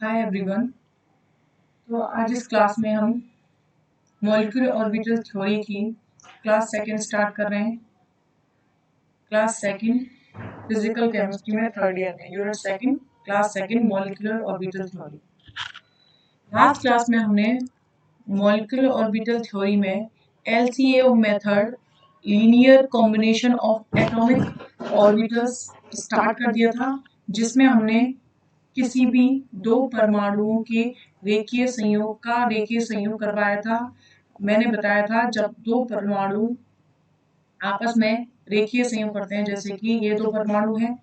Hi everyone. तो आज इस क्लास में हम मॉलिक्यूलर ऑर्बिटल थ्योरी की क्लास सेकंड स्टार्ट कर रहे हैं। क्लास सेकंड फिजिकल केमिस्ट्री में थर्ड ईयर में unit second class second molecular orbital theory. Last class में हमने मॉलिक्यूलर ऑर्बिटल थ्योरी में LCA method linear combination of atomic orbitals start कर दिया था, जिसमें हमने किसी भी दो परमाणुओं के रेखीय संयोग करवाया था। मैंने बताया था जब दो परमाणु आपस में रेखीय संयोग करते हैं, जैसे कि ये दो परमाणु हैं,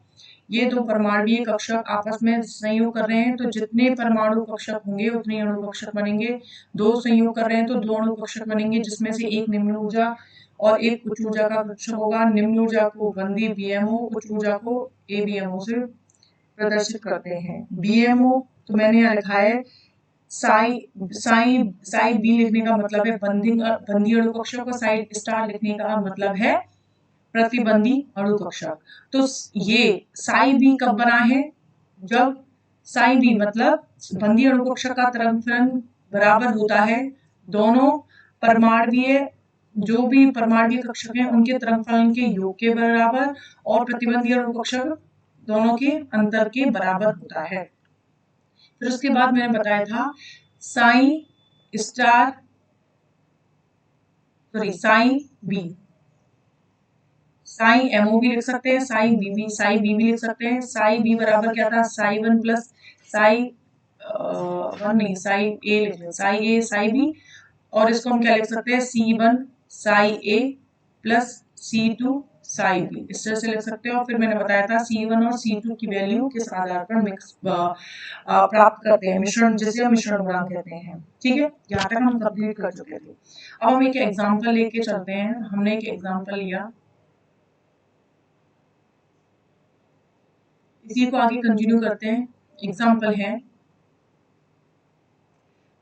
ये दो परमाणुीय कक्षक आपस में संयोग कर रहे हैं, तो जितने परमाणु कक्षक होंगे उतने अणु कक्षक बनेंगे। दो संयोग कर रहे हैं तो दो अणु कक्षक बनेंगे, जिसमें से एक निम्न ऊर्जा और एक उच्च ऊर्जा का कक्षक होगा। निम्न ऊर्जा को बंदी BMO, उच्च ऊर्जा को ABMO से प्रदर्शित करते हैं। BMO तो मैंने यहाँ लिखा है साई साई साई बी लिखने का मतलब है बंदी अणु कक्षक, और साई स्टार लिखने का मतलब है प्रतिबंधी अणु कक्षक। तो ये साई बी कब बना है? जब साई बी मतलब बंदी अणु कक्षक का तरंग फलन बराबर होता है दोनों परमाणुीय जो भी परमाणुीय कक्षक हैं उनके तरंग फलन के योग के बराबर, और प्रतिबंधी अणु कक्षक दोनों के अंतर के बराबर होता है। फिर उसके बाद मैंने बताया था sine star sine B, sine MO भी लिख सकते हैं, साइन बी भी लिख सकते हैं। साई बी बराबर क्या था? साई 1 प्लस साई 1 नहीं, साई A लिख लें, साई A साई बी, और इसको हम क्या लिख सकते हैं? C1 psi A plus C2 psi B, इस तरह से लिख सकते हैं। और फिर मैंने बताया था C1 और C2 की वैल्यू किस आधार पर प्राप्त करते हैं, मिश्रण, जिसे हम मिश्रण गुणांक कहते हैं। ठीक है, यहाँ तक हम कंप्लीट कर चुके थे। अब हम एक एग्जांपल लेके चलते हैं। हमने एक एग्जांपल लिया, इसी को आगे कंटिन्यू करते हैं। एग्जांपल है,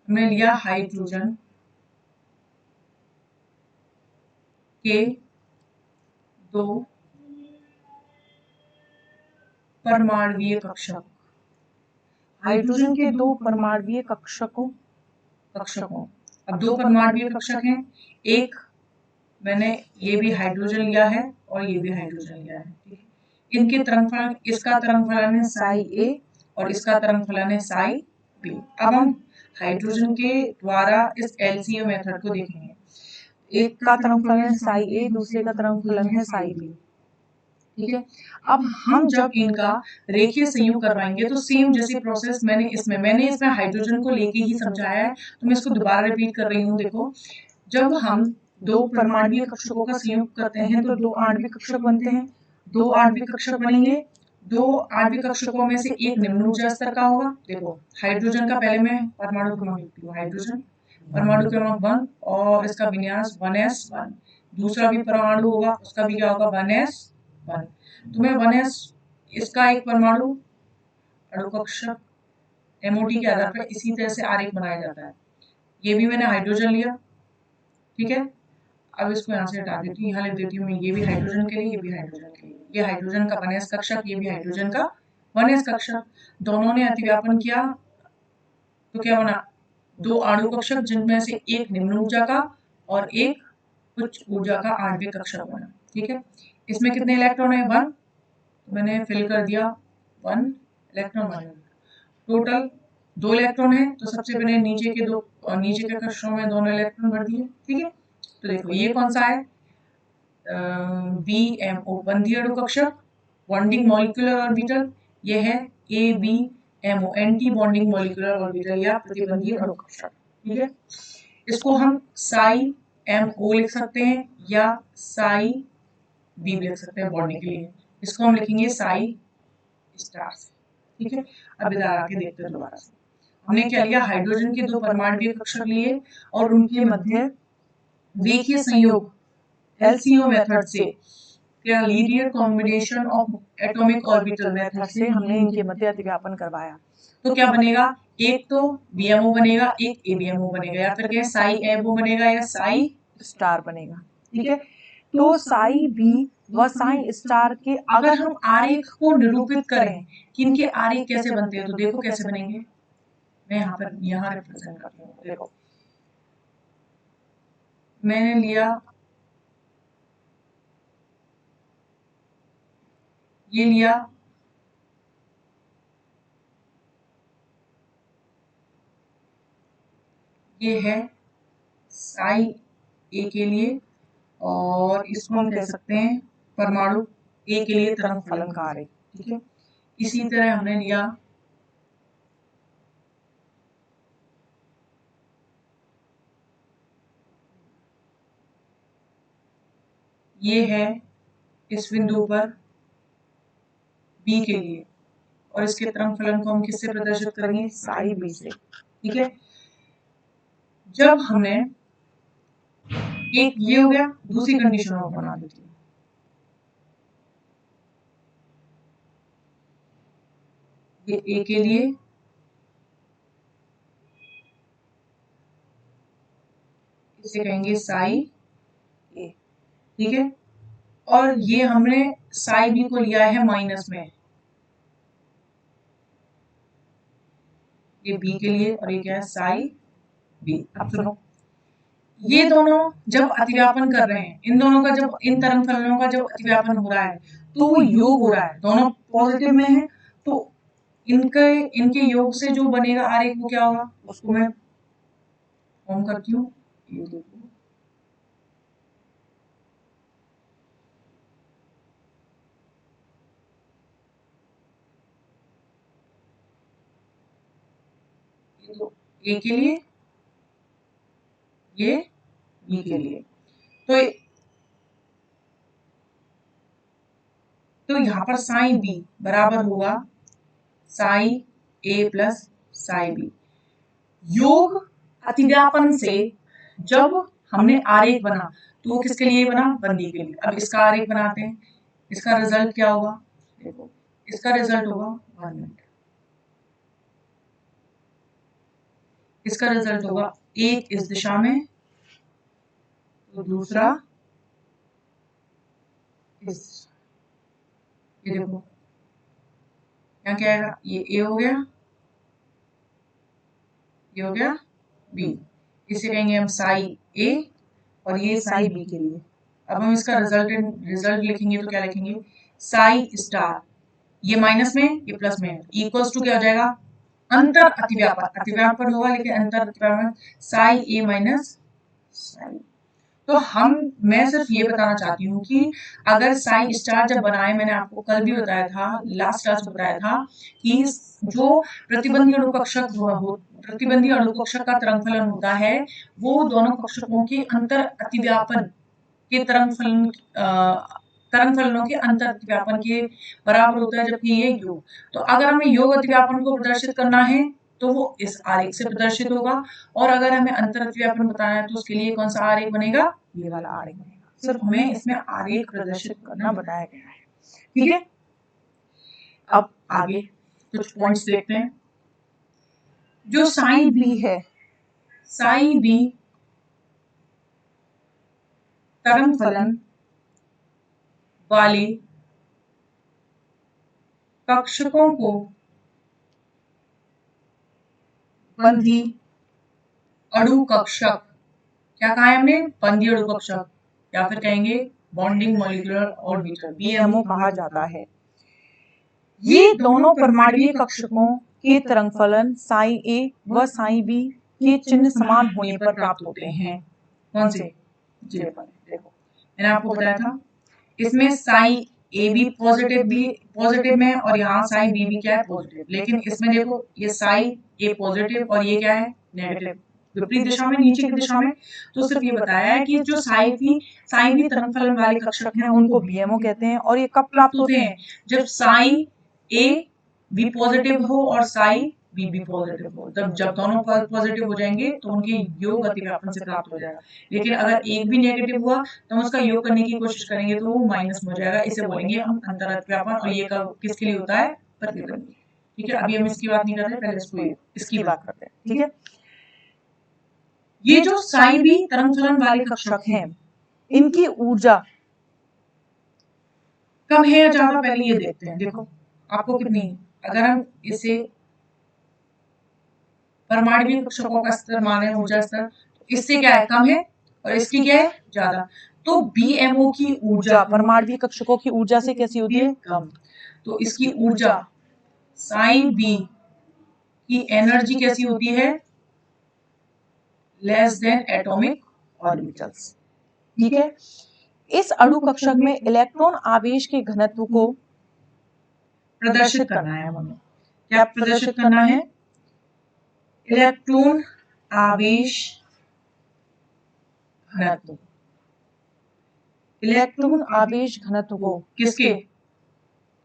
हमने लिया हाइड्रोजन के दो परमाणुीय कक्षक। हाइड्रोजन के दो परमाणुीय कक्षकों अब दो परमाणुीय कक्षक हैं। एक मैंने ये भी हाइड्रोजन लिया है और ये भी हाइड्रोजन लिया है। इनके तरंग फलन, इसका तरंग फलन है साई A और इसका तरंग फलन है साई B। अब हम हाइड्रोजन के द्वारा इस LCA मेथड को देखेंगे। एक का तरंग फलन है साई A, दूसरे का तरंग फलन है साई B। ठीक है, अब हम जब इनका रेखीय संयोग करवाएंगे तो सेम जैसी प्रोसेस मैंने इसमें हाइड्रोजन को लेके ही समझाया है, तो मैं इसको दोबारा रिपीट कर रही हूँ। देखो, जब हम दो परमाणुीय कक्षकों का संयोग करते हैं तो दो आणविक कक्षक बनते हैं। दो आणविक कक्षक बनेंगे, दो आणविक कक्षकों में से एक निम्न ऊर्जा स्तर का होगा। देखो, हाइड्रोजन का पहले मैं परमाणु क्रमांक लिखती हूँ, हाइड्रोजन परमाणु क्रमांक 1 और इसका विन्यास 1s1। दूसरा भी परमाणु होगा, उसका भी क्या होगा? 1s1। तो मैं 1s, इसका एक परमाणु अणु कक्षक MOT के आधार पर इसी तरह से आरेख बनाया जाता है। ये भी मैंने हाइड्रोजन लिया, ठीक है। अब इसको यहाँ से हटा देती हूँ, यहाँ लिख देती हूँ मैं ये भी हाइड्रोजन के लिए, ये भी हाइड्रोजन के लिए। ये हाइड्रोजन का 1s कक्षक, ये भी हाइड्रोजन का 1s कक्षक। दोनों ने अतिव्यापन किया तो क्या बना? दो अणु कक्षक, जिनमें से एक निम्न ऊर्जा का और एक उच्च ऊर्जा का आणविक कक्षक बना। ठीक है, इसमें कितने इलेक्ट्रॉन है? 1। तो मैंने फिल कर दिया 1 इलेक्ट्रॉन 1। टोटल 2 इलेक्ट्रॉन है, तो सबसे पहले नीचे के कक्षों में दोनों इलेक्ट्रॉन भर दिए। ठीक है, तो देखो ये कौन सा है? BMO बंधी अणु कक्षक, बॉन्डिंग मॉलिक्यूलर ऑर्बिटल। ये है ABMO anti bonding molecular orbital या प्रतिबंधी अणु कक्षक। ठीक है, इसको हम साई MO लिख सकते हैं या साई B भी लिख सकते हैं बॉन्डिंग के लिए। इसको हम लिखेंगे साई स्टार। ठीक है, अब इधर आके देखते हैं दोबारा से। हमने क्या लिया? हाइड्रोजन के दो परमाणुीय कक्षक लिए और उनके मध्य रेखीय संयोग LCO मेथड से, या linear combination of atomic orbital method से हमने इनके मध्य अतिव्यापन करवाया। तो क्या बनेगा? एक तो BMO बनेगा, एक ABMO बनेगा, या फिर क्या साई MO बनेगा या साई स्टार बनेगा। ठीक है, तो साई B व साई स्टार के अगर हम आरेख को निरूपित करें कि इनके आरेख कैसे बनते हैं, तो देखो कैसे बनेंगे। मैं यहाँ रिप्रेजेंट करती हूँ। देखो मैंने लिया ये लिया ये है साई ए के लिए, और इसको हम कह सकते हैं परमाणु ए के लिए तरंग फलन का आरेख। ठीक है, इसी तरह हमने लिया ये है इस बिंदु पर बी के लिए, और इसके तरंग फलन को हम किससे प्रदर्शित करेंगे? साई बी से। ठीक है, जब हमने एक ये हो गया, दूसरी कंडीशन और बना देती हूँ। ये ए के लिए, इसे कहेंगे साई ए। ठीक है, और ये हमने साई बी को लिया है माइनस में, ये बी के लिए, और ये क्या है? Psi B. अब सुनो, ये दोनों जब अतिव्यापन कर रहे हैं, इन दोनों का जब इन तरंग फलनों का जब अतिव्यापन हो रहा है तो वो योग हो रहा है, दोनों पॉजिटिव में है, तो इनके इनके योग से जो बनेगा आरेख वो क्या होगा? उसको मैं फॉर्म करती हूँ। ये देखो ए के लिए, ये बी के लिए, तो यहाँ पर साई बी बराबर होगा साई ए प्लस साई बी। योग अतिव्यापन से जब हमने आरेख बना तो वो किसके लिए बना? बंदी के लिए। अब इसका आरेख बनाते हैं, इसका रिजल्ट क्या होगा? देखो इसका रिजल्ट होगा 1 मिनट, इसका रिजल्ट होगा एक इस दिशा में तो दूसरा इस, ये देखो यहाँ क्या आएगा? ये ए हो गया, ये हो गया बी, इसे कहेंगे हम साई ए, और ये साई बी के लिए। अब हम इसका रिजल्ट लिखेंगे तो क्या लिखेंगे? साई स्टार, ये माइनस में ये प्लस में, इक्वल्स टू क्या हो जाएगा? अंतर अतिव्यापन, अतिव्यापन होगा लेकिन अंतर अतिव्यापन साई ए माइनस साई। तो मैं सिर्फ ये बताना चाहती हूँ कि अगर साई स्टार जब बनाए, मैंने आपको कल भी बताया था, लास्ट क्लास में बताया था कि जो प्रतिबंधी अणुकक्षक प्रतिबंधी अणुकक्षक का तरंग फलन होता है वो दोनों कक्षकों के अंतर अतिव्यापन के तरंग फलनों के अंतर अतिव्यापन के बराबर होता है, जबकि ये योग। तो अगर हमें योग अतिव्यापन को प्रदर्शित करना है तो वो इस आरेख से प्रदर्शित होगा, और अगर हमें अंतर अतिव्यापन बताना है तो उसके लिए कौन सा आरेख बनेगा? ये वाला आरेख बनेगा। सिर्फ हमें इसमें आरेख प्रदर्शित करना बताया गया है। ठीक है, अब आगे कुछ पॉइंट्स देखते हैं। जो साई बी है, साई बी तरंग फलन वाले कक्षकों को बंधी अणुकक्षक, क्या कहा है हमने? बंधी अणुकक्षक, या फिर कहेंगे बॉन्डिंग मॉलिक्यूलर ऑर्बिटल, बीएमओ कहा जाता है। ये दोनों परमाणुीय कक्षकों के तरंग फलन साई ए व साई बी के चिन्ह समान होने पर प्राप्त होते हैं। कौन से? देखो मैंने आपको बताया था, इसमें साई ए बी पॉजिटिव में, और यहाँ साई बी भी क्या है? पॉजिटिव। लेकिन इसमें देखो ये साई ए पॉजिटिव और ये क्या है? नेगेटिव, विपरीत दिशा में, नीचे की दिशा में। तो सिर्फ ये बताया है कि जो साई बी तरंग फलन वाले कक्षक हैं उनको बीएमओ कहते हैं, और ये कब प्राप्त होते हैं? जब साई ए बी पॉजिटिव हो और साई बी भी पॉजिटिव हो। जब दोनों पॉजिटिव हो जाएंगे तो उनके योग अतिव्यापन से प्राप्त हो जाएगा। लेकिन अगर एक भी नेगेटिव हुआ तो हम उसका योग करने की कोशिश करेंगे तो वो माइनस में हो जाएगा, इसे बोलेंगे हम अंतर अतिव्यापन। और ये किसके लिए होता है? प्रतिबंधी। ठीक है, अभी हम इसकी बात नहीं कर रहे, पहले इसकी बात करते हैं। ठीक है, ये जो साई बी तरंग फलन वाले कक्षक हैं इनकी ऊर्जा कम है या ज्यादा, पहले ये देखते हैं। देखो आपको कितनी, अगर हम इसे परमाणु कक्षकों का स्तर माने ऊर्जा स्तर, इससे क्या है कम है और इसकी क्या है ज्यादा। तो बीएमओ की ऊर्जा परमाणु कक्षकों की ऊर्जा से कैसी होती है कम, तो इसकी ऊर्जा साई बी की एनर्जी कैसी होती है लेस देन एटॉमिक ऑर्बिटल्स। ठीक है, इस अणु कक्षक में इलेक्ट्रॉन आवेश के घनत्व को प्रदर्शित करना है हमें। क्या प्रदर्शित करना है, इलेक्ट्रॉन आवेश घनत्व, इलेक्ट्रॉन आवेश घनत्व को किसके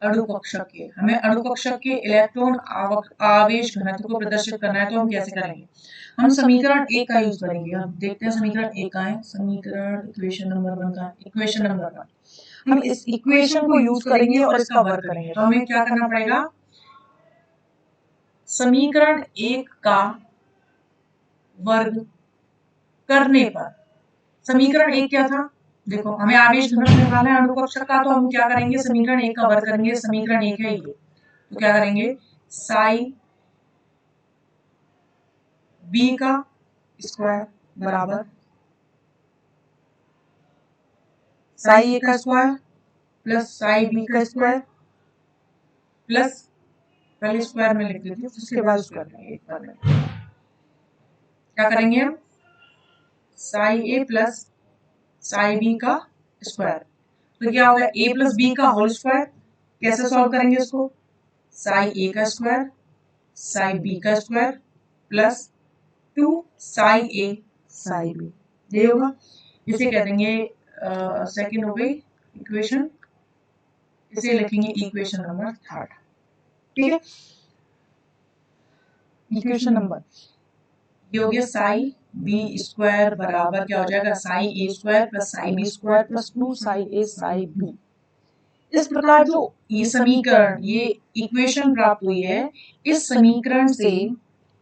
अणु कक्षक के, हमें अणु कक्षक के इलेक्ट्रॉन आवेश घनत्व को प्रदर्शित करना है। तो हम कैसे करेंगे, हम समीकरण 1 का यूज करेंगे। हम देखते हैं समीकरण 1 का है, समीकरण इक्वेशन नंबर 1 का, इक्वेशन नंबर 1 हम इस इक्वेशन को यूज करेंगे और इसका वर्क करेंगे। तो हमें क्या करना पड़ेगा, समीकरण 1 का वर्ग करने पर, समीकरण 1 क्या था, देखो हमें आवेश घनत्व निकालना है अणु कक्षक का, तो हम क्या करेंगे समीकरण 1 का वर्ग करेंगे। समीकरण 1 है ये, तो क्या करेंगे साई बी का स्क्वायर बराबर साई ए का स्क्वायर प्लस साई बी का स्क्वायर प्लस, पहले स्क्वायर में लिख लेती हूँ उसके बाद स्क्वायर में एक बार में क्या करेंगे हम, साई ए प्लस साई बी का स्क्वायर, तो क्या होगा ए प्लस बी का होल स्क्वायर। कैसे सॉल्व करेंगे इसको, साई ए का स्क्वायर साई बी का square plus 2 psi A psi B, ये होगा। इसे कह देंगे सेकंड हो गई इक्वेशन, इसे लिखेंगे इक्वेशन नंबर 3। ठीक है, इक्वेशन नंबर ये हो गया साई बी स्क्वायर बराबर क्या हो जाएगा psi A square plus psi B square plus 2 psi A psi B. इस प्रकार जो ये समीकरण, ये इक्वेशन प्राप्त हुई है, इस समीकरण से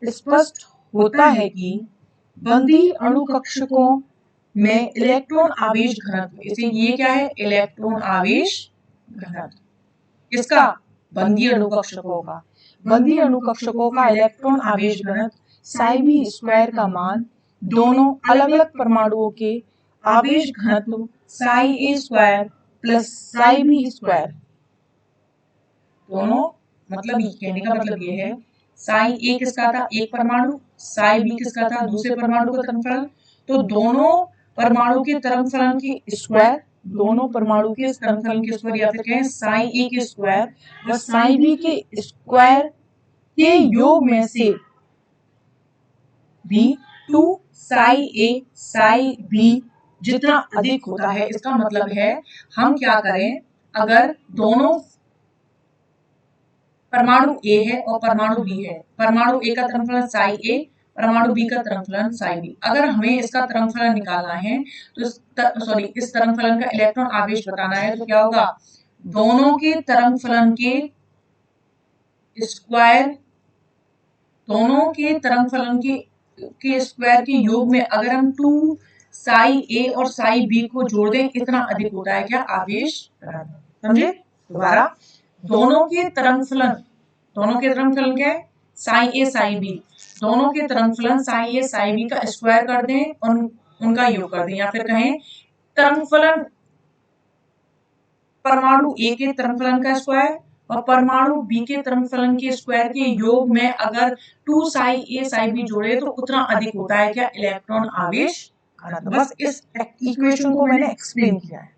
स्पष्ट होता है कि बंदी अणु कक्षकों में इलेक्ट्रॉन आवेश घनत्व, इसे ये क्या है इलेक्ट्रॉन आवेश घनत्व, किसका बंदी अणु कक्षकों का, बंदी अणु कक्षकों का इलेक्ट्रॉन आवेश घनत्व साई बी स्क्वायर का मान दोनों अलग अलग परमाणुओं के आवेश घनत्व psi A square plus psi B square, दोनों मतलब कहने का मतलब ये है साई ए किसका था एक परमाणु, साई बी किसका था दूसरे परमाणु का तरंगफलन, तो दोनों परमाणु के तरंगफलन के स्क्वायर, दोनों परमाणु के तरंगफलन के स्क्वायर या फिर कहें साई ए के स्क्वायर व साई बी के स्क्वायर के योग में से भी 2 साई ए साई बी जितना अधिक होता है। इसका मतलब है हम क्या करें, अगर दोनों परमाणु ए है और परमाणु बी है, परमाणु ए का तरंगफलन साई ए, परमाणु बी का तरंगफलन साई बी, अगर हमें इसका तरंगफलन निकालना है तो इस तरंगफलन का इलेक्ट्रॉन आवेश बताना है, तो क्या होगा दोनों के तरंगफलन के स्क्वायर, दोनों के तरंगफलन के स्क्वायर के योग में अगर हम 2 साई ए और साई बी को जोड़ दें कितना अधिक होता है क्या आवेश, समझे। दोबारा, दोनों के तरंगफलन, दोनों के तरंगफलन क्या है साई ए साई बी, दोनों के तरंगफलन साई ए साई बी का स्क्वायर कर दें और उनका योग कर दें, या फिर कहें तरंगफलन परमाणु ए के तरंगफलन का स्क्वायर और परमाणु बी के तरंगफलन के स्क्वायर के योग में अगर 2 साई ए साई बी जोड़े तो उतना अधिक होता है क्या इलेक्ट्रॉन आवेश घनत्व। बस इस इक्वेशन को मैंने एक्सप्लेन किया है,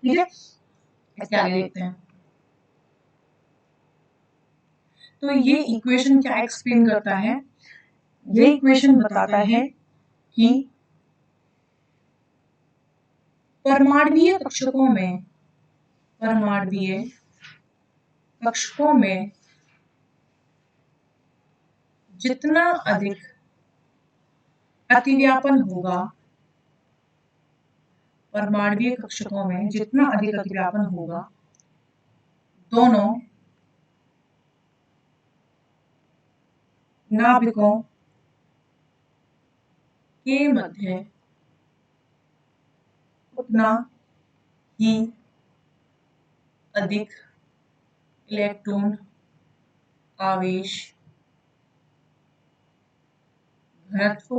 ठीक है। इसके आगे देखते हैं, तो ये इक्वेशन क्या एक्सप्लेन करता है, ये इक्वेशन बताता है कि परमाणुवीय कक्षकों में, परमाणुवीय कक्षकों में जितना अधिक अतिव्यापन होगा, परमाणुवीय कक्षकों में जितना अधिक अतिव्यापन होगा, दोनों नाभिकों के मध्य उतना ही अधिक इलेक्ट्रॉन आवेश घनत्व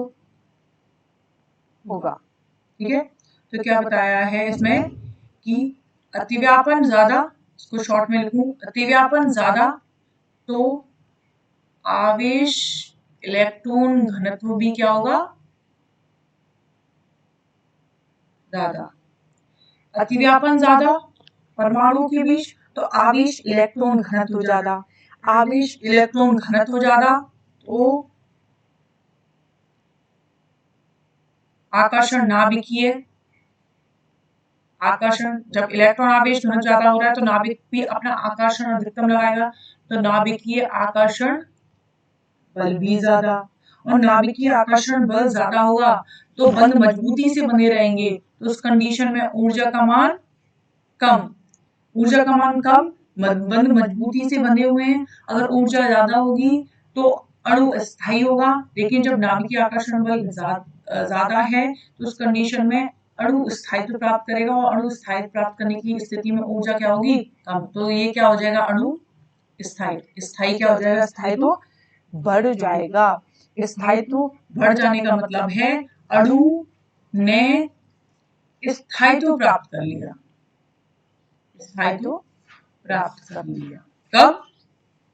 होगा। ठीक है, तो क्या बताया है इसमें कि अतिव्यापन ज्यादा, इसको शॉर्ट में लिखूं, अतिव्यापन ज्यादा तो आवेश इलेक्ट्रॉन घनत्व भी क्या होगा, ज्यादा। अतिव्यापन ज्यादा परमाणु के बीच तो आवेश इलेक्ट्रॉन घनत्व ज्यादा, आवेश इलेक्ट्रॉन घनत्व ज्यादा तो आकर्षण नाभिकीय, आकर्षण, जब इलेक्ट्रॉन आवेश घनत्व ज्यादा हो रहा है तो नाभिक भी अपना आकर्षण अधिकतम लगाएगा, तो नाभिकीय आकर्षण बल भी ज्यादा, और नाभिकीय आकर्षण बल ज्यादा होगा तो बंध मजबूती से बंधे रहेंगे, तो उस कंडीशन में ऊर्जा का मान कम, ऊर्जा का मान कम, बंध मजबूती से बंधे हुए हैं, अगर ऊर्जा ज्यादा होगी तो अणु अस्थायी होगा, लेकिन जब नाभिकीय आकर्षण बल ज्यादा है तो उस कंडीशन में अणु स्थायित्व प्राप्त करेगा, और अणु स्थायित्व प्राप्त करने की स्थिति में ऊर्जा क्या होगी, कम, तो ये क्या हो जाएगा, अणु स्थायी, स्थायी क्या हो जाएगा, स्थायित्व बढ़ जाएगा। स्थायित्व बढ़ जाने का मतलब है अणु ने स्थायित्व प्राप्त कर लिया, स्थायित्व प्राप्त कर लिया। कब,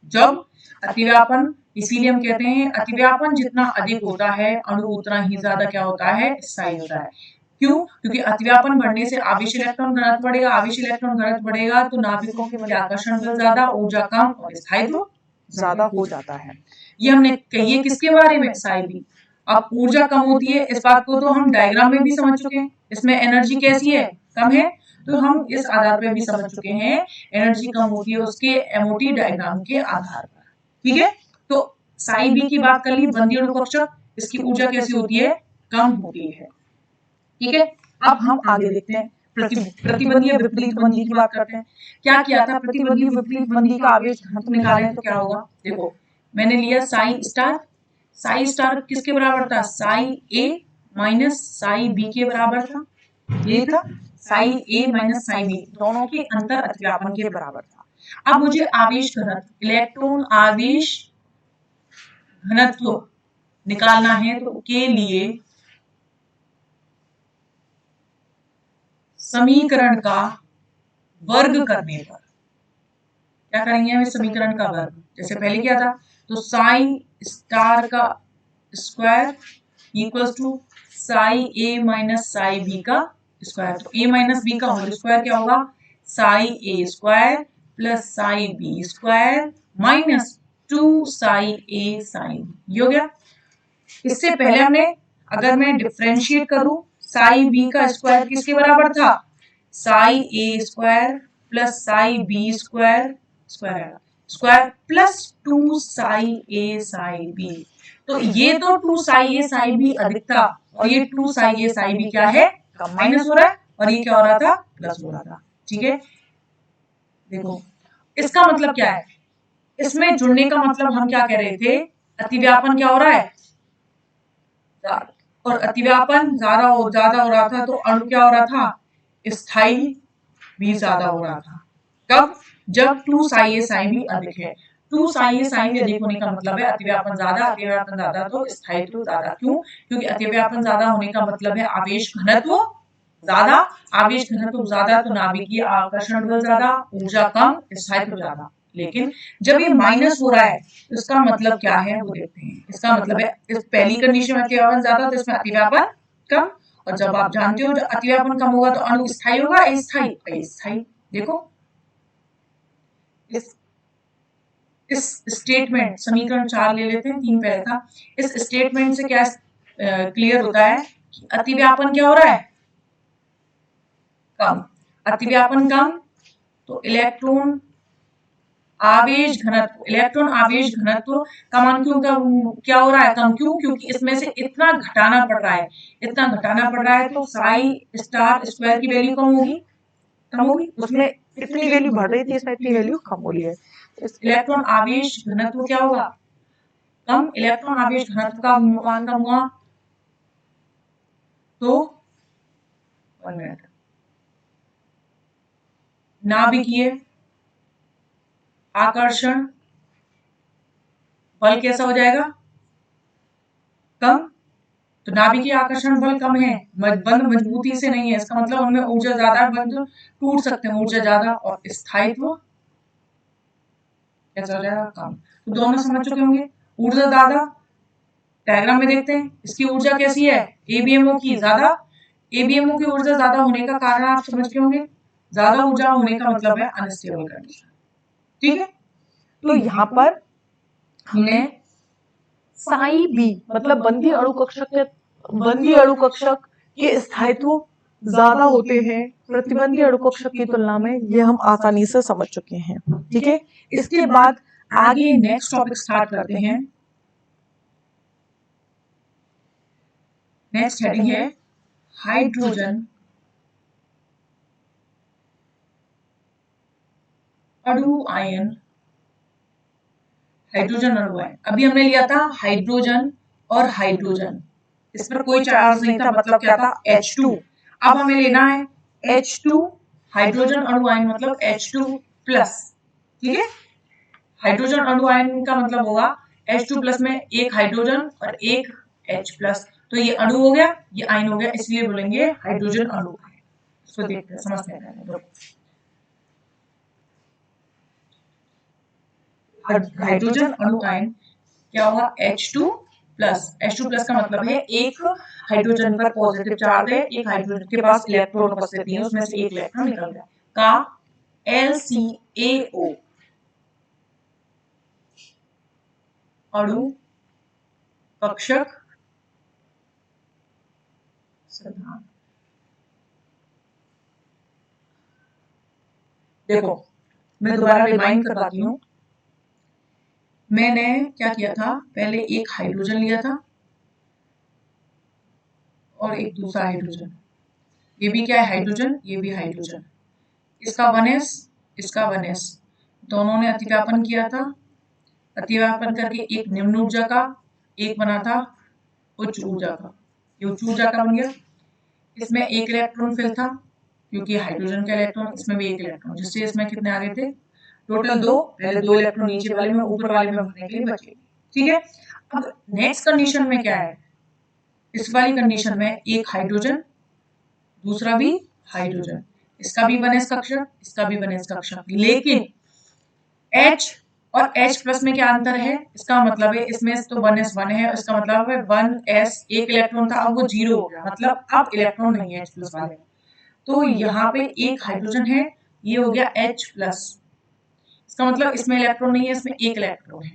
जब अतिव्यापन, इसीलिए हम कहते हैं अतिव्यापन जितना अधिक होता है अणु उतना ही ज्यादा क्या होता है, स्थायी होता है। क्यों, क्योंकि अतिव्यापन बढ़ने से आवेश इलेक्ट्रॉन घनत्व बढ़ेगा, आवेश इलेक्ट्रॉन घनत्व बढ़ेगा तो नाभिकों के मध्य आकर्षण बल ज्यादा, ऊर्जा कम और स्थायित्व ज्यादा हो जाता है। ये हमने कही किसके बारे में, साइबी। अब ऊर्जा कम होती है, इस बात को तो हम डायग्राम में भी समझ चुके हैं, इसमें एनर्जी कैसी है, कम है, तो हम इस आधार पे भी समझ चुके हैं एनर्जी कम होती है उसके एमओटी डायग्राम के आधार पर। ठीक है, तो साई बी की बात कर ली, बंदी अणु कक्षक, इसकी ऊर्जा कैसी होती है, कम होती है। ठीक है, अब हम आगे देखते हैं प्रतिबंधी विपरीत बंदी की बात करते हैं। क्या किया था, प्रतिबंधी विपरीत बंदी का आवेश घनत्व निकालें तो क्या होगा, देखो मैंने लिया साई स्टार, साई स्टार किसके बराबर था, psi A minus psi B के बराबर था, ये था psi A minus psi B, दोनों के अंतर अतिव्यापन के बराबर था। अब मुझे आवेश घनत्व, इलेक्ट्रॉन आवेश घनत्व निकालना है, तो के लिए समीकरण का वर्ग करने पर क्या करेंगे, हम समीकरण का वर्ग, जैसे पहले क्या था, तो साई स्टार का square equals to psi A minus psi B का स्क्वायर, तो ए माइनस बी का होल स्क्वायर क्या होगा, psi A square plus psi B square minus 2 psi A psi B, ये हो गया। इससे पहले हमने, अगर मैं डिफरेंशिएट करूं, साई बी का स्क्वायर किसके बराबर था, psi A square plus psi B square, square square plus 2 psi A psi B, तो ये तो 2 साई ए साई बी अधिक था, और ये 2 साई ए साई बी क्या है, कम, माइनस हो रहा है, और ये क्या हो रहा था, प्लस हो रहा था। ठीक है, देखो इसका मतलब क्या है, इसमें जुड़ने का मतलब हम क्या कह रहे थे, अतिव्यापन क्या हो रहा है, और अतिव्यापन ज्यादा हो रहा था तो अणु क्या हो रहा था, स्थायी भी ज्यादा हो रहा था। कब, जब 2 साई ए साई बी अधिक है, 2 साई ए साई बी अधिक होने का मतलब है अतिव्यापन ज्यादा, अतिव्यापन ज्यादा तो स्थायित्व ज्यादा। क्यों, क्योंकि अतिव्यापन ज्यादा होने का मतलब है आवेश घनत्व ज्यादा, आवेश घनत्व ज्यादा तो नाभिकीय आकर्षण बल ज्यादा, ऊर्जा कम, स्थायित्व ज्यादा। लेकिन जब ये माइनस हो रहा है तो इसका मतलब क्या है वो देखते हैं। इसका मतलब है इस पहली कंडीशन में अतिव्यापन ज्यादा तो इसमें अतिव्यापन कम, और जब आप जानते हो जब अतिव्यापन कम होगा तो अणु स्थायी होगा, अस्थायी, अस्थायी। देखो इस स्टेटमेंट, समीकरण 4 ले लेते हैं, 3 पहले था, इस स्टेटमेंट से क्या क्लियर होता है कि अतिव्यापन क्या हो रहा है, कम, अतिव्यापन कम तो इलेक्ट्रॉन आवेश घनत्व, इलेक्ट्रॉन आवेश घनत्व का मान क्यों क्या हो रहा है, कम, क्यों, क्योंकि इसमें से इतना घटाना पड़ रहा है, इतना घटाना पड़ रहा है तो साई स्टार स्क्वायर की वैल्यू कम होगी, कम होगी, उसमें इतनी वैल्यू बढ़ रही थी, इसमें इतनी वैल्यू कम हो रही है, इलेक्ट्रॉन आवेश घनत्व क्या होगा, कम, इलेक्ट्रॉन आवेश घनत्व का मान कम हुआ तो 1 मिनट, नाभिकीय आकर्षण बल कैसा हो जाएगा, कम, तो नाभिकीय आकर्षण बल कम है, बंध मजबूती से नहीं है, इसका मतलब उनमें ऊर्जा ज्यादा है, बंध टूट सकते हैं ऊर्जा ज्यादा, और स्थायित्व कैसा हो जाएगा, कम। तो दोनों समझ चुके होंगे। ऊर्जा ज्यादा, डायग्राम में देखते हैं इसकी ऊर्जा कैसी है, एबीएमओ की ज्यादा, एबीएमओ की ऊर्जा ज्यादा होने का कारण आप समझ के होंगे, ज्यादा ऊर्जा होने का मतलब है अनस्टेबल कंडीशन। ठीक है, तो यहाँ पर हमने साई बी मतलब बंधी अणु कक्षक के स्थायित्व ज्यादा होते हैं प्रतिबंधी अणु कक्षक की तुलना में, ये हम आसानी से समझ चुके हैं। ठीक है, इसके बाद आगे नेक्स्ट टॉपिक स्टार्ट करते हैं। नेक्स्ट हेडिंग है हाइड्रोजन अणु आयन, हाइड्रोजन अणु आयन। अभी हमने लिया था हाइड्रोजन और हाइड्रोजन, इस पर कोई चार्ज नहीं था, मतलब क्या था, H2। अब हमें लेना है H2 हाइड्रोजन अणु आयन मतलब H2 प्लस। ठीक है, हाइड्रोजन अणु आयन का मतलब होगा H2 प्लस में एक हाइड्रोजन और एक H प्लस, तो ये अणु हो गया, ये आयन हो गया, इसलिए बोलेंगे हाइड्रोजन अणु आयन। इसको देखते हैं, समझते हैं। हाइड्रोजन अणु आयन क्या होगा, H2 प्लस। H2 प्लस का मतलब है एक हाइड्रोजन पर पॉजिटिव चार्ज है, एक हाइड्रोजन के पास इलेक्ट्रॉन उपस्थित नहीं है, उसमें से एक इलेक्ट्रॉन निकल गया, का LCaO अणु कक्षक सिद्धांत। देखो मैं दोबारा रिमाइंड करवाती हूँ, मैंने क्या किया था, पहले एक हाइड्रोजन लिया था और एक दूसरा हाइड्रोजन, ये भी क्या है हाइड्रोजन, ये भी हाइड्रोजन, इसका 1s इसका 1s, दोनों ने अतिव्यापन किया था, अतिव्यापन करके एक निम्न ऊर्जा का, एक बना था उच्च ऊर्जा का, ये उच्च ऊर्जा का बन गया। इसमें एक इलेक्ट्रॉन फिल था क्योंकि हाइड्रोजन का इलेक्ट्रॉन, इसमें भी एक इलेक्ट्रॉन, जिससे इसमें कितने आ गए थे, टोटल 2, पहले 2 इलेक्ट्रॉन नीचे वाले में, ऊपर वाले में भरने के लिए बचे। ठीक है, अब नेक्स्ट कंडीशन में क्या है, इस वाली कंडीशन में एक हाइड्रोजन, दूसरा भी हाइड्रोजन, इसका भी 1s कक्षक, इसका भी 1s कक्षक, लेकिन H और H प्लस में क्या अंतर है, इसका मतलब है इसमें तो 1s 1 है, इसका मतलब है 1s एक इलेक्ट्रॉन था, अब वो 0 हो गया, मतलब अब इलेक्ट्रॉन नहीं है H प्लस वाले, तो यहाँ पे एक हाइड्रोजन है, ये हो गया H प्लस, इसका मतलब इसमें इलेक्ट्रॉन नहीं है, इसमें एक इलेक्ट्रॉन है,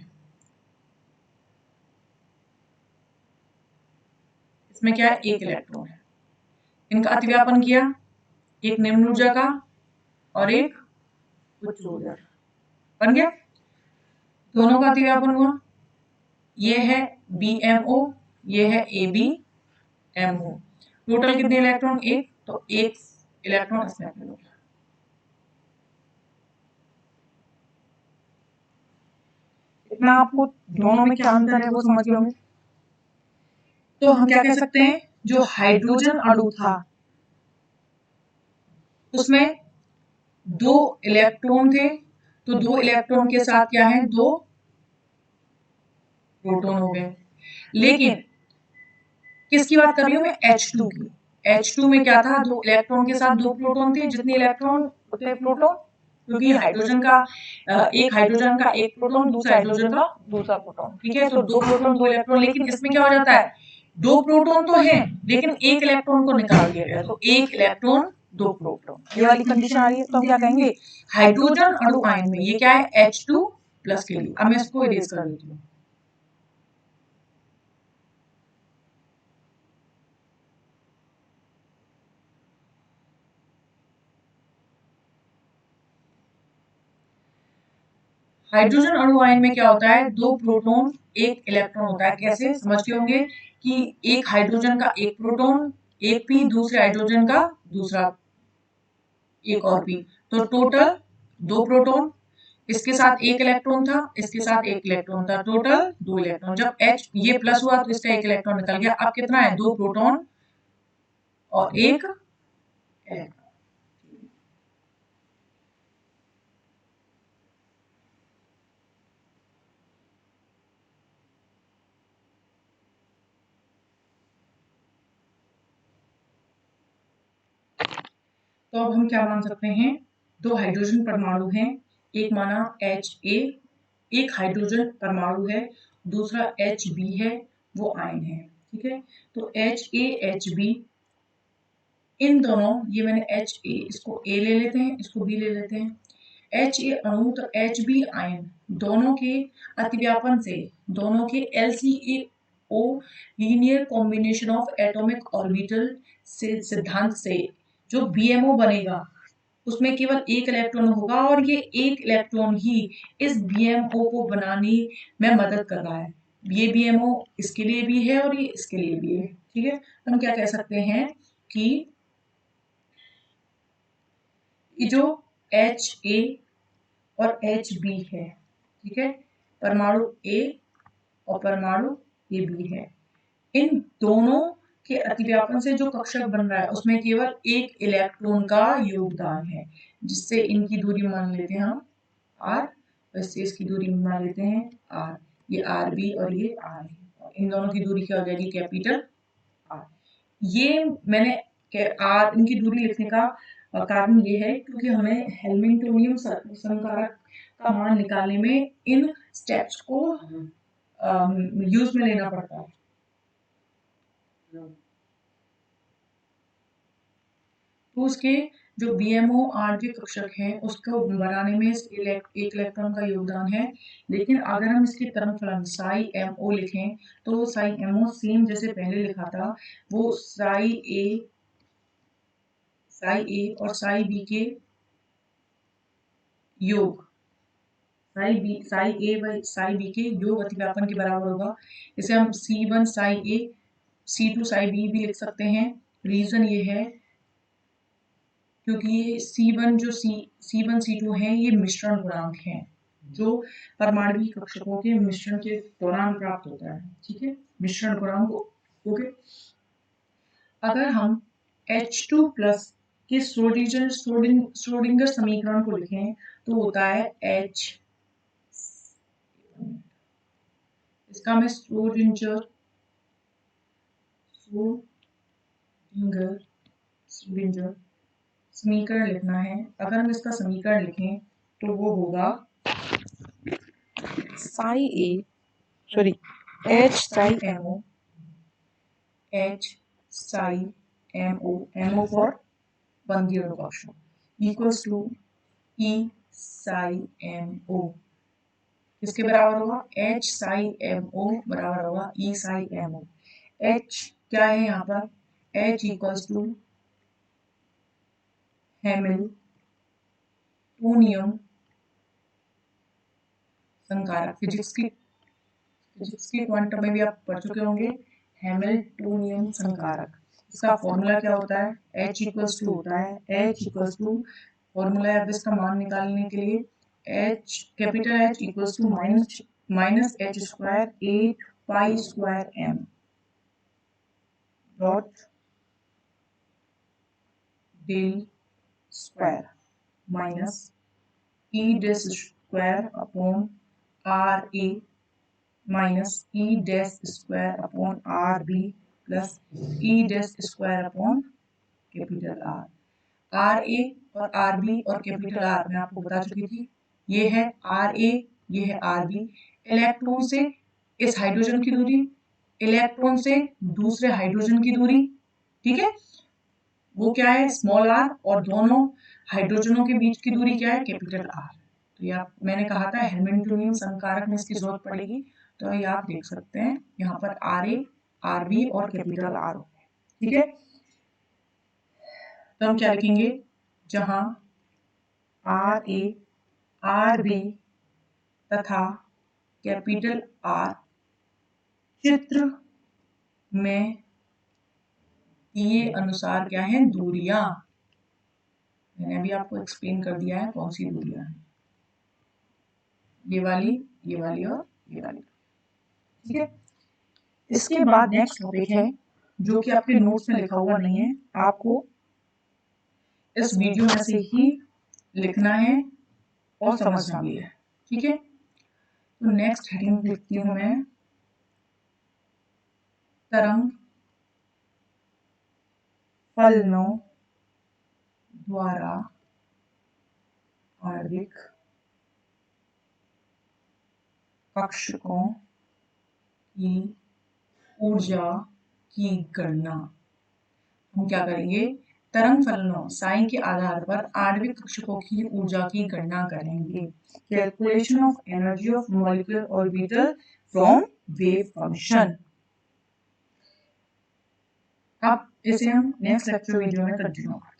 इसमें क्या है, एक इलेक्ट्रॉन है, इनका अतिव्यापन किया, एक निम्न ऊर्जा का और एक उच्च ऊर्जा, बन गया, दोनों का अतिव्यापन हुआ, ये है BMO, ये है ABMO, टोटल कितने इलेक्ट्रॉन, एक, तो एक इलेक्ट्रॉन इसमें हो गया। इतना आपको दोनों में क्या अंतर है वो समझ गए होंगे। तो हम क्या कह सकते हैं, जो हाइड्रोजन अणु था उसमें 2 इलेक्ट्रॉन थे, तो 2 इलेक्ट्रॉन के साथ क्या है, 2 प्रोटॉन हो गए, लेकिन किसकी बात कर रही हूं मैं, H2 की। H2 में क्या था, 2 इलेक्ट्रॉन के साथ 2 प्रोटॉन थे, जितने इलेक्ट्रॉन उतने प्रोटॉन, क्योंकि हाइड्रोजन का एक हाइड्रोजन का एक प्रोटॉन, दूसरा हाइड्रोजन का दूसरा प्रोटॉन। ठीक है, तो 2 प्रोटॉन 2 इलेक्ट्रॉन, लेकिन इसमें क्या हो जाता है, 2 प्रोटॉन तो है लेकिन एक इलेक्ट्रॉन को निकाल दिया गया, तो एक इलेक्ट्रॉन 2 प्रोटॉन, ये वाली कंडीशन आ रही है, तो हम क्या कहेंगे, हाइड्रोजन अणु आयन में ये क्या है, H2 प्लस के लिए। अब मैं इसको इरेज कर देती हूँ, हाइड्रोजन अणु आयन में क्या होता है, 2 प्रोटॉन 1 इलेक्ट्रॉन होता है, कैसे समझते होंगे कि एक हाइड्रोजन का एक प्रोटॉन, एक पी, दूसरे हाइड्रोजन का दूसरा एक और पी, तो टोटल 2 प्रोटॉन, इसके साथ एक इलेक्ट्रॉन था, इसके साथ एक इलेक्ट्रॉन था, टोटल 2 इलेक्ट्रॉन, जब H ये प्लस हुआ तो इसका एक इलेक्ट्रॉन निकल गया, अब कितना है, 2 प्रोटॉन और एक इलेक्ट्रॉन। तो अब हम क्या मान सकते हैं, दो हाइड्रोजन परमाणु हैं, एक माना Ha, एक हाइड्रोजन परमाणु है, दूसरा Hb है, वो आयन है। ठीक है, तो HaHb, इन दोनों, ये मैंने Ha, इसको A ले लेते हैं, इसको B ले लेते हैं, Ha अणु तो Hb आयन, दोनों के अतिव्यापन से, दोनों के LCAO linear combination of atomic orbital से सिद्धांत से जो BMO बनेगा उसमें केवल एक इलेक्ट्रॉन होगा और ये एक इलेक्ट्रॉन ही इस BMO को बनाने में मदद कर रहा है। ये BMO इसके लिए भी है और ये इसके लिए भी है। ठीक है, हम क्या कह सकते हैं कि ये जो Ha और Hb है, ठीक है, परमाणु A और परमाणु AB है, इन दोनों के अतिव्यापन से जो कक्षक बन रहा है उसमें केवल एक इलेक्ट्रॉन का योगदान है, जिससे इनकी दूरी मान लेते हैं हम R, वैसे इसकी दूरी मान लेते हैं R, ये RB और ये R है, इन दोनों की दूरी क्या हो जाएगी, कैपिटल R। ये मैंने R इनकी दूरी लिखने का कारण ये है क्योंकि हमें हैमिल्टोनियन संकारक का मान निकालने में इन स्टेप्स को यूज में लेना पड़ता है। तो उसके जो BMO आणविक कक्षक है उसको बनाने में एक इलेक्ट्रॉन का योगदान है, लेकिन अगर हम इसकी तरंगफलन साई MO लिखें तो साई MO सेम जैसे पहले लिखा था, वो साई A और साई B के योग, Sai A by Sai B के योग अतिव्यापन के बराबर होगा। इसे हम C1 psi A, C2 Sai B भी लिख सकते हैं। रीजन ये है क्योंकि ये C1 जो C1 C2 है ये मिश्रण गुणांक है जो परमाणविक कक्षकों के मिश्रण के दौरान प्राप्त होता है। ठीक है, मिश्रण गुणांक। ओके, अगर हम H2 प्लस के श्रोडिंगर समीकरण को लिखें तो होता है H, इसका मैं श्रोडिंगर समीकरण लिखना है। अगर हम इसका समीकरण लिखें तो वो होगा H Sai MO, H Sai MO for बंधी कक्षक equals to E psi MO, किसके बराबर होगा, H साई MO बराबर होगा E साई MO। H क्या है यहाँ पर, H इक्वल्स टू हैमिल्टोनियम संकारक, फिजिक्स की क्वांटम में भी आप पढ़ चुके होंगे, हैमिल्टोनियम संकारक। इसका फॉर्मूला क्या होता है, H इक्वल्स टू होता है, H इक्वल्स टू फॉर्मूला है इसका मान निकालने के लिए, H capital H equals to minus H square 8 pi square M dot del square minus E dash square upon RA minus E dash square upon RB plus E dash square upon capital R। RA और RB और capital R मैं आपको बता चुकी थी, ये है RA, ये है RB। इलेक्ट्रॉन से इस हाइड्रोजन की दूरी, इलेक्ट्रॉन से दूसरे हाइड्रोजन की दूरी, ठीक है, वो क्या है, स्मॉल r, और दोनों हाइड्रोजनों के बीच की दूरी क्या है, कैपिटल R। तो ये आप, मैंने कहा था हैमिल्टोनियन संकारक में इसकी जरूरत पड़ेगी, तो ये आप देख सकते हैं यहाँ पर RA, RB और कैपिटल R, ठीक है। तो हम क्या लिखेंगे, जहां RA, RB तथा कैपिटल R चित्र में दिए अनुसार क्या है, दूरियां, मैंने अभी आपको एक्सप्लेन कर दिया है कौन सी दूरियां हैं, ये वाली और ये वाली, ठीक है। इसके बाद नेक्स्ट टॉपिक है जो कि आपके नोट्स में लिखा हुआ नहीं है, आपको इस वीडियो में से ही लिखना है और समझना भी है, ठीक है। तो नेक्स्ट हेडिंग लिखती हूं मैं, तरंग फलनों द्वारा आणविक कक्षकों की ऊर्जा की गणना। हम क्या करेंगे, तरंग फलनों साइन के आधार पर आणविक कक्षकों की ऊर्जा की गणना करेंगे। Calculation of energy of molecular orbital from wave function. अब इसे हम नेक्स्ट लेक्चर वीडियो में कंटिन्यू करेंगे।